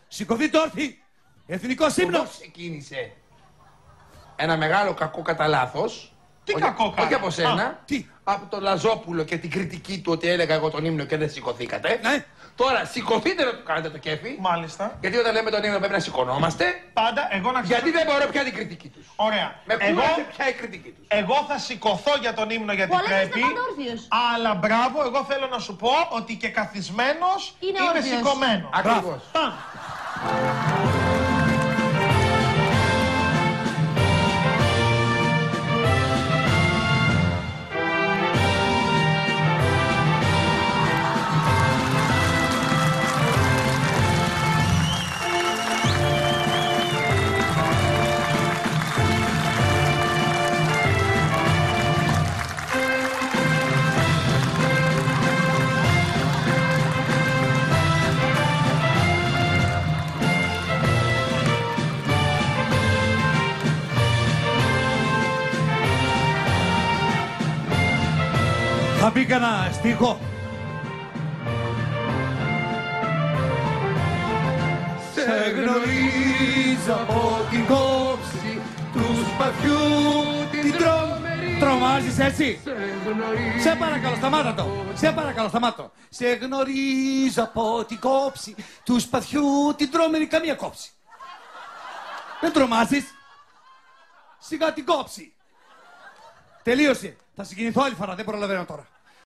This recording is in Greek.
Σηκωθείτε όρθιοι. Εθνικός ύμνος. Πώς ξεκίνησε ένα μεγάλο κακό κατά λάθος. Τι κακό Όχι από σένα. Τι? Από τον Λαζόπουλο και την κριτική του ότι έλεγα εγώ τον ύμνο και δεν σηκωθήκατε. Ναι. Τώρα σηκωθείτε να του κάνετε το κέφι. Μάλιστα. Γιατί όταν λέμε τον ύμνο πρέπει να σηκωνόμαστε. Πάντα εγώ να ξέρω. Γιατί δεν μπορώ πια την κριτική τους. Ωραία. Με κούρασε πια η κριτική τους. Εγώ θα σηκωθώ για τον ύμνο γιατί πρέπει. Αλλά μπράβο, εγώ θέλω να σου πω ότι και καθισμένος είμαι σηκωμένο. Ακριβώς. Πάμε. Θα πει κανένα στίχο. Σε γνωρίζω από την κόψη του σπαθιού την τρομερή. Τρομάζεις έτσι. Σε παρακαλώ σταμάτα το. Σε παρακαλώ σταμάτα. Σε γνωρίζω από την κόψη του σπαθιού την τρομερή. Καμία κόψη. Δεν τρομάζεις. Σιγά την κόψη. Τελείωσε. Θα συγκινηθώ άλλη φορά. Δεν προλαβαίνω τώρα.